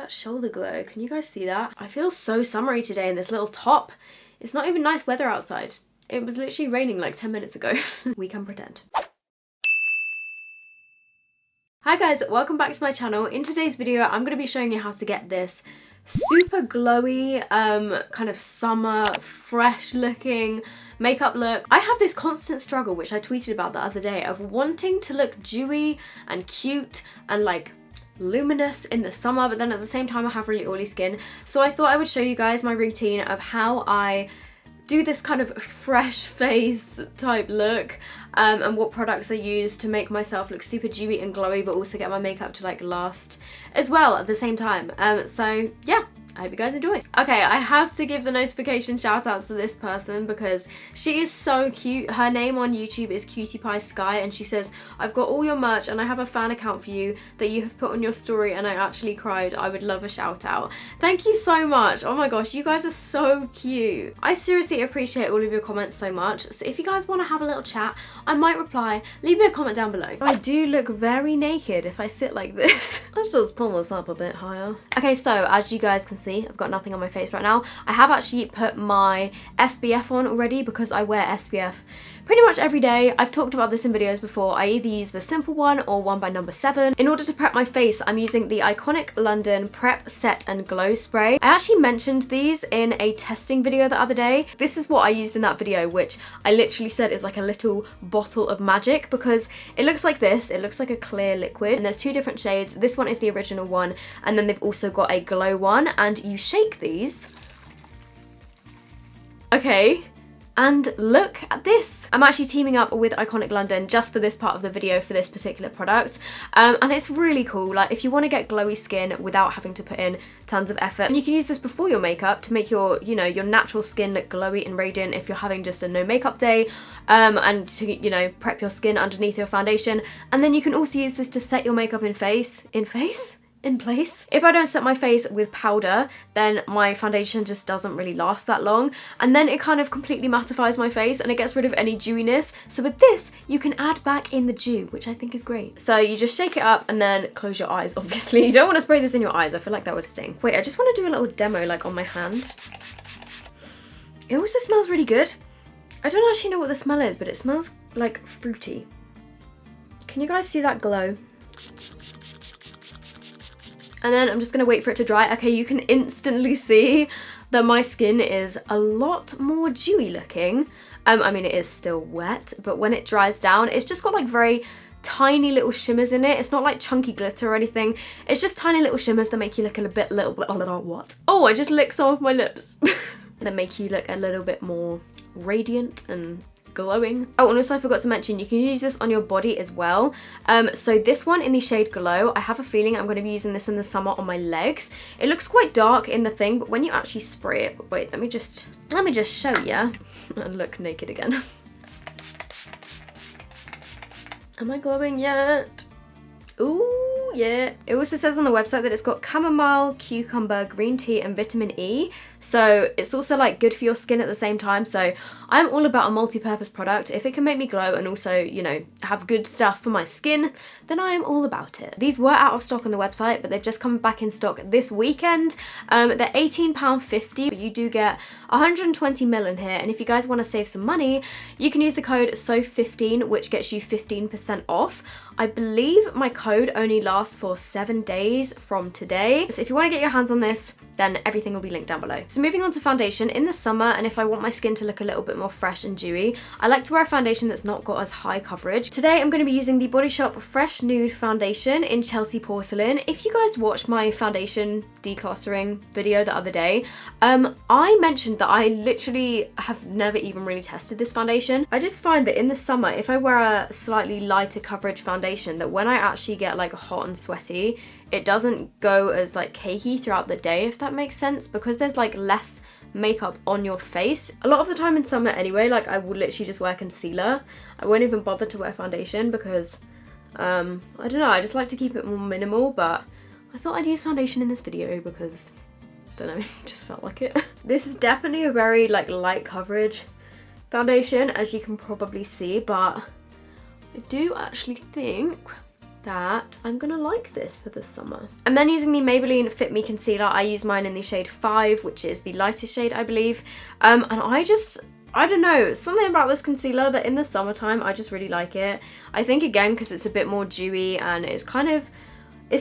that shoulder glow. Can you guys see that? I feel so summery today in this little top. It's not even nice weather outside. It was literally raining like 10 minutes ago. We can pretend. Hi guys, welcome back to my channel. In today's video, I'm going to be showing you how to get this super glowy, kind of summer, fresh looking makeup look. I have this constant struggle, which I tweeted about the other day, of wanting to look dewy and cute and like luminous in the summer, but then at the same time I have really oily skin. So I thought I would show you guys my routine of how I do this kind of fresh face type look, and what products I use to make myself look super dewy and glowy, but also get my makeup to like last as well at the same time. So yeah, I hope you guys enjoy. Okay, I have to give the notification shout outs to this person because she is so cute. Her name on YouTube is Cutie Pie Sky, and she says, I've got all your merch and I have a fan account for you that you have put on your story and I actually cried. I would love a shout out. Thank you so much. Oh my gosh, you guys are so cute. I seriously appreciate all of your comments so much. So if you guys want to have a little chat, I might reply. Leave me a comment down below. I do look very naked if I sit like this. Let's just pull this up a bit higher. Okay, so as you guys can see, I've got nothing on my face right now. I have actually put my SPF on already because I wear SPF pretty much every day. I've talked about this in videos before. I either use the simple one or one by number 7. In order to prep my face, I'm using the iconic London Prep Set and Glow Spray. I actually mentioned these in a testing video the other day. This is what I used in that video, which I literally said is like a little bottle of magic, because it looks like this. It looks like a clear liquid, and there's 2 different shades. This one is the original one, and then they've also got a glow one, and you shake these. Okay. And look at this. I'm actually teaming up with Iconic London just for this part of the video for this particular product. And it's really cool. Like, if you want to get glowy skin without having to put in tons of effort, and you can use this before your makeup to make your, you know, your natural skin look glowy and radiant if you're having just a no makeup day, and to, you know, prep your skin underneath your foundation. And then you can also use this to set your makeup in place. If I don't set my face with powder, then my foundation just doesn't really last that long, and then it kind of completely mattifies my face and it gets rid of any dewiness. So with this, you can add back in the dew, which I think is great. So you just shake it up and then close your eyes, obviously. You don't want to spray this in your eyes. I feel like that would sting. Wait, I just want to do a little demo like on my hand. It also smells really good. I don't actually know what the smell is, but it smells like fruity. Can you guys see that glow? And then I'm just gonna wait for it to dry. Okay, you can instantly see that my skin is a lot more dewy looking. I mean, it is still wet, but when it dries down, it's just got like very tiny little shimmers in it. It's not like chunky glitter or anything. It's just tiny little shimmers that make you look a little what? Oh, I just licked some of my lips. That make you look a little bit more radiant and glowing. Oh, and also I forgot to mention, you can use this on your body as well. So this one in the shade Glow, I have a feeling I'm going to be using this in the summer on my legs. It looks quite dark in the thing, but when you actually spray it, wait, let me just show you and look naked again. Am I glowing yet? Ooh, yeah. It also says on the website that it's got chamomile, cucumber, green tea and vitamin E. So it's also like good for your skin at the same time. So I'm all about a multi-purpose product. If it can make me glow and also, you know, have good stuff for my skin, then I am all about it. These were out of stock on the website, but they've just come back in stock this weekend. They're £18.50, but you do get 120 ml in here. And if you guys want to save some money, you can use the code SOPH15, which gets you 15% off. I believe my code only lasts for 7 days from today. So if you want to get your hands on this, then everything will be linked down below. So moving on to foundation, in the summer, and if I want my skin to look a little bit more fresh and dewy, I like to wear a foundation that's not got as high coverage. Today I'm going to be using the Body Shop Fresh Nude Foundation in Chelsea Porcelain. If you guys watched my foundation decluttering video the other day, I mentioned that I literally have never even really tested this foundation. I just find that in the summer, if I wear a slightly lighter coverage foundation, that when I actually get like hot and sweaty, it doesn't go as like cakey throughout the day, if that makes sense, because there's like less makeup on your face. A lot of the time in summer anyway, like I will literally just wear concealer. I won't even bother to wear foundation because, I don't know, I just like to keep it more minimal, but I thought I'd use foundation in this video because, I don't know, it just felt like it. This is definitely a very like light coverage foundation, as you can probably see, but I do actually think that I'm gonna like this for the summer. I'm then using the Maybelline Fit Me Concealer. I use mine in the shade 5, which is the lightest shade, I believe. And I don't know, something about this concealer that in the summertime, I just really like it. I think again, because it's a bit more dewy and it's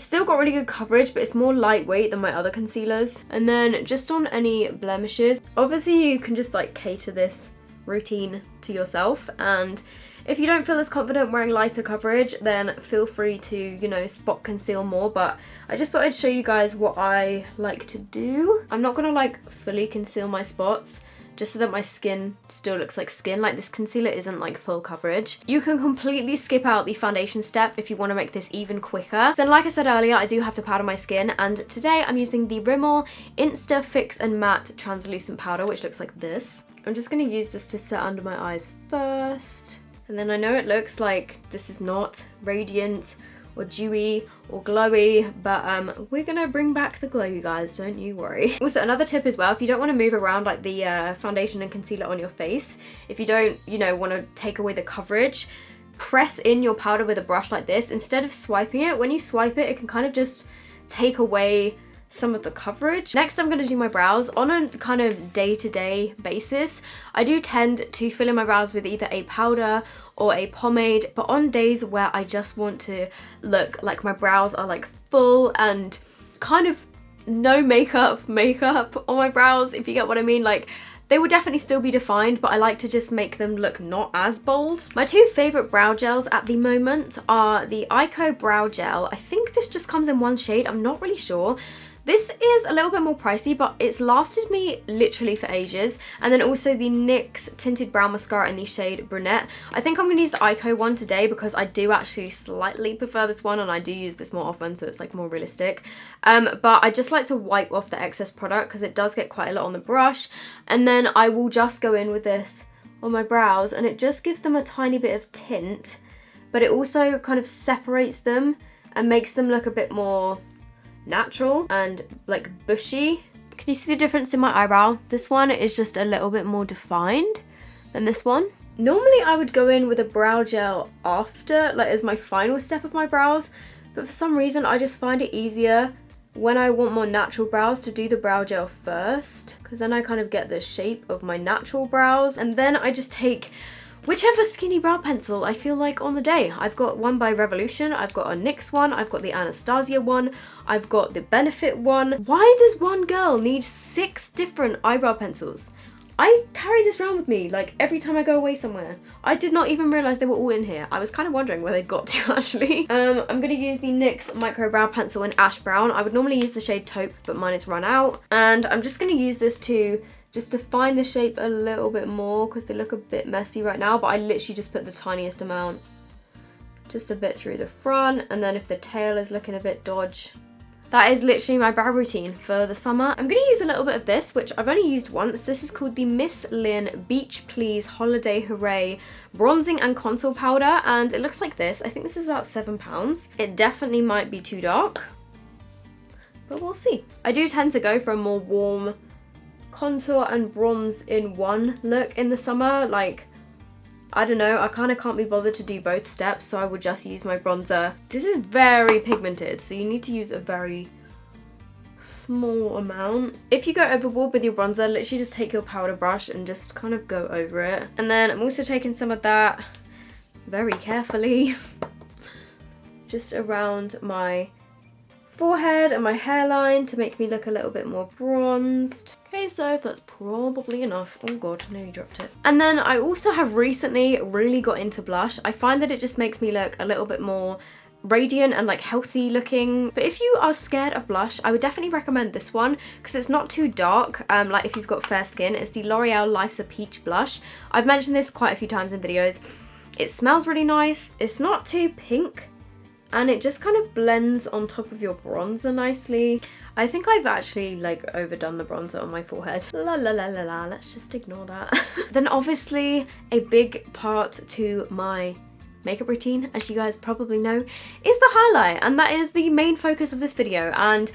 still got really good coverage, but it's more lightweight than my other concealers. And then just on any blemishes, obviously you can just like cater this routine to yourself, and if you don't feel as confident wearing lighter coverage, then feel free to, you know, spot conceal more. But I just thought I'd show you guys what I like to do. I'm not gonna like fully conceal my spots, just so that my skin still looks like skin. Like, this concealer isn't like full coverage. You can completely skip out the foundation step if you want to make this even quicker. Then like I said earlier, I do have to powder my skin, and today I'm using the Rimmel Insta Fix and Matte Translucent Powder, which looks like this. I'm just going to use this to set under my eyes first. And then I know it looks like this is not radiant or dewy or glowy, but we're gonna bring back the glow, you guys, don't you worry. Also, another tip as well, if you don't want to move around like the foundation and concealer on your face, if you don't, you know, want to take away the coverage, press in your powder with a brush like this instead of swiping it. When you swipe it, it can kind of just take away some of the coverage. Next, I'm going to do my brows on a kind of day-to-day basis. I do tend to fill in my brows with either a powder or a pomade, but on days where I just want to look like my brows are like full and kind of no makeup on my brows, if you get what I mean. Like, they will definitely still be defined, but I like to just make them look not as bold. My two favourite brow gels at the moment are the Eyebrow Brow Gel. I think this just comes in one shade, I'm not really sure. This is a little bit more pricey, but it's lasted me literally for ages. And then also the NYX Tinted Brow Mascara in the shade Brunette. I think I'm going to use the Eyebrow one today because I do actually slightly prefer this one, and I do use this more often, so it's like more realistic. But I just like to wipe off the excess product because it does get quite a lot on the brush. And then I will just go in with this on my brows, and it just gives them a tiny bit of tint, but it also kind of separates them and makes them look a bit more natural and like bushy. Can you see the difference in my eyebrow? This one is just a little bit more defined than this one. Normally I would go in with a brow gel after, like as my final step of my brows, but for some reason I just find it easier when I want more natural brows to do the brow gel first, because then I kind of get the shape of my natural brows, and then I just take whichever skinny brow pencil I feel like on the day. I've got one by Revolution, I've got a NYX one, I've got the Anastasia one, I've got the Benefit one. Why does one girl need 6 different eyebrow pencils? I carry this around with me like every time I go away somewhere. I did not even realise they were all in here. I was kind of wondering where they'd got to actually. I'm going to use the NYX Micro Brow Pencil in Ash Brown. I would normally use the shade Taupe, but mine is run out. And I'm just going to use this to just define the shape a little bit more because they look a bit messy right now, but I literally just put the tiniest amount, just a bit through the front, and then if the tail is looking a bit dodge. That is literally my brow routine for the summer. I'm going to use a little bit of this, which I've only used once. This is called the Miss Lynn Beach Please Holiday Hooray Bronzing and Contour Powder, and it looks like this. I think this is about £7. It definitely might be too dark, but we'll see. I do tend to go for a more warm contour and bronze in one look in the summer. Like, I don't know, I kind of can't be bothered to do both steps, so I would just use my bronzer. This is very pigmented, so you need to use a very small amount. If you go overboard with your bronzer, literally just take your powder brush and just kind of go over it. And then I'm also taking some of that very carefully just around my forehead and my hairline to make me look a little bit more bronzed. Okay, so that's probably enough. Oh god, I nearly dropped it. And then I also have recently really got into blush. I find that it just makes me look a little bit more radiant and like healthy looking. But if you are scared of blush, I would definitely recommend this one because it's not too dark. Like if you've got fair skin, it's the L'Oreal Life's a Peach blush. I've mentioned this quite a few times in videos. It smells really nice. It's not too pink, and it just kind of blends on top of your bronzer nicely. I think I've actually like overdone the bronzer on my forehead. La la la la la, let's just ignore that. Then obviously a big part to my makeup routine, as you guys probably know, is the highlight, and that is the main focus of this video. And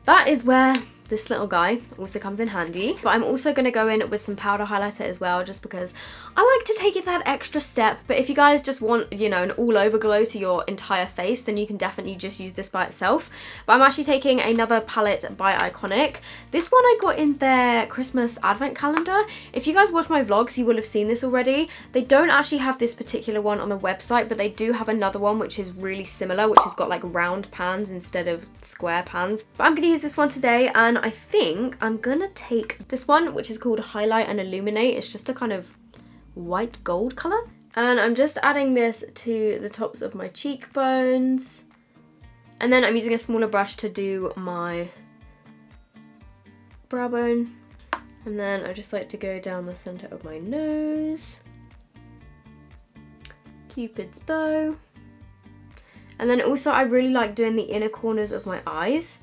that is where this little guy also comes in handy. But I'm also going to go in with some powder highlighter as well, just because I like to take it that extra step. But if you guys just want, you know, an all over glow to your entire face, then you can definitely just use this by itself. But I'm actually taking another palette by Iconic. This one I got in their Christmas advent calendar. If you guys watch my vlogs, you will have seen this already. They don't actually have this particular one on the website, but they do have another one which is really similar, which has got like round pans instead of square pans. But I'm going to use this one today, and I think I'm gonna take this one, which is called Highlight and Illuminate. It's just a kind of white gold color, and I'm just adding this to the tops of my cheekbones, and then I'm using a smaller brush to do my brow bone, and then I just like to go down the center of my nose, Cupid's bow, and then also I really like doing the inner corners of my eyes.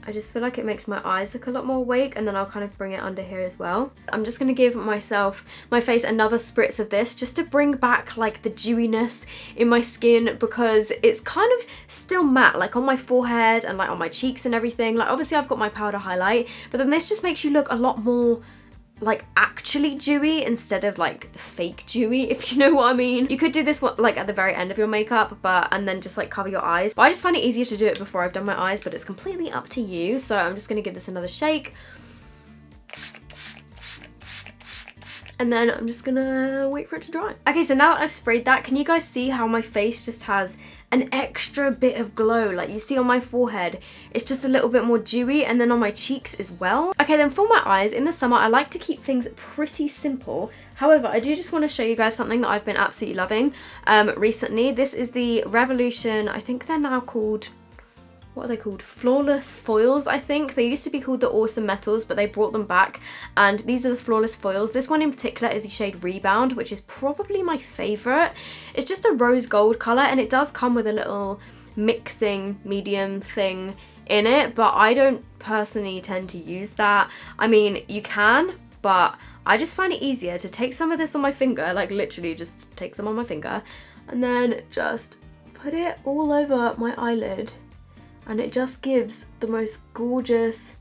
I just feel like it makes my eyes look a lot more awake, and then I'll kind of bring it under here as well. I'm just going to give my face another spritz of this, just to bring back like the dewiness in my skin, because it's kind of still matte, like on my forehead and like on my cheeks and everything. Like obviously I've got my powder highlight, but then this just makes you look a lot more like actually dewy instead of like fake dewy, if you know what I mean. You could do this like at the very end of your makeup, and then just like cover your eyes. But I just find it easier to do it before I've done my eyes, but it's completely up to you. So I'm just gonna give this another shake. And then I'm just gonna wait for it to dry. Okay, so now that I've sprayed that, can you guys see how my face just has an extra bit of glow? Like you see on my forehead, it's just a little bit more dewy, and then on my cheeks as well. Okay, then for my eyes, in the summer, I like to keep things pretty simple. However, I do just want to show you guys something that I've been absolutely loving recently. This is the Revolution, I think they're now called, what are they called? Flawless foils, I think. They used to be called the Awesome Metals, but they brought them back, and these are the flawless foils. This one in particular is the shade Rebound, which is probably my favorite. It's just a rose gold color, and it does come with a little mixing medium thing in it, but I don't personally tend to use that. I mean, you can, but I just find it easier to take some of this on my finger, like literally just take some on my finger, and then just put it all over my eyelid. And it just gives the most gorgeous,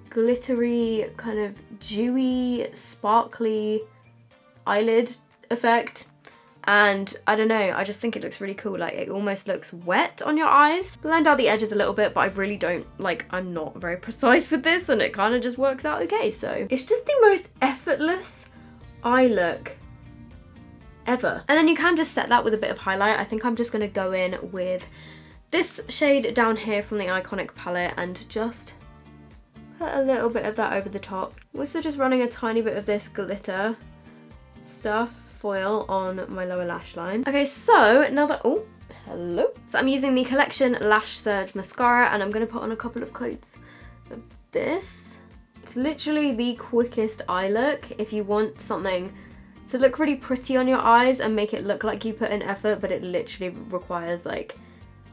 glittery, kind of dewy, sparkly eyelid effect. And I don't know, I just think it looks really cool. Like it almost looks wet on your eyes. Blend out the edges a little bit, but I really don't, like, I'm not very precise with this, and it kind of just works out okay. So it's just the most effortless eye look ever. And then you can just set that with a bit of highlight. I think I'm just gonna go in with this shade down here from the Iconic palette and just put a little bit of that over the top. Also just running a tiny bit of this glitter stuff foil on my lower lash line. Okay, so now that, oh, hello. So I'm using the Collection Lash Surge Mascara, and I'm gonna put on a couple of coats of this. It's literally the quickest eye look if you want something to look really pretty on your eyes and make it look like you put in effort, but it literally requires like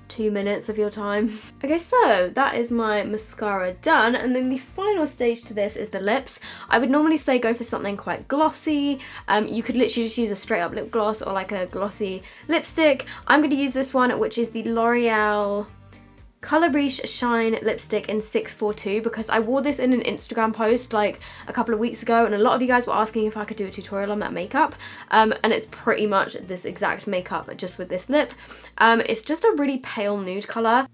2 minutes of your time. Okay, so that is my mascara done, and then the final stage to this is the lips. I would normally say go for something quite glossy. You could literally just use a straight up lip gloss or like a glossy lipstick. I'm going to use this one, which is the L'Oreal Color Riche Shine lipstick in 642, because I wore this in an Instagram post like a couple of weeks ago, and a lot of you guys were asking if I could do a tutorial on that makeup, and it's pretty much this exact makeup just with this lip. It's just a really pale nude color,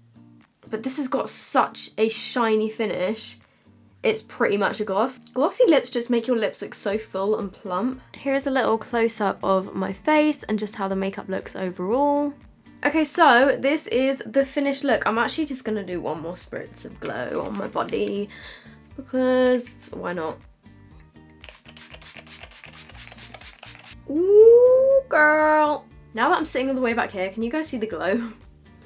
but this has got such a shiny finish. It's pretty much a gloss. Glossy lips just make your lips look so full and plump. Here's a little close-up of my face and just how the makeup looks overall. Okay, so this is the finished look. I'm actually just gonna do one more spritz of glow on my body, because why not? Ooh, girl. Now that I'm sitting all the way back here, can you guys see the glow?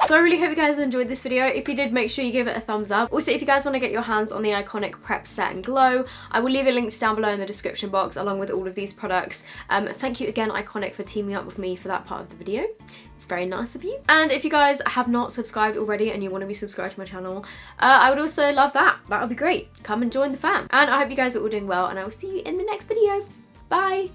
So I really hope you guys enjoyed this video. If you did, make sure you give it a thumbs up. Also, if you guys want to get your hands on the Iconic Prep Set and Glow, I will leave a link down below in the description box along with all of these products. Thank you again, Iconic, for teaming up with me for that part of the video. It's very nice of you. And if you guys have not subscribed already and you want to be subscribed to my channel, I would also love that. That would be great. Come and join the fam. And I hope you guys are all doing well, and I will see you in the next video. Bye!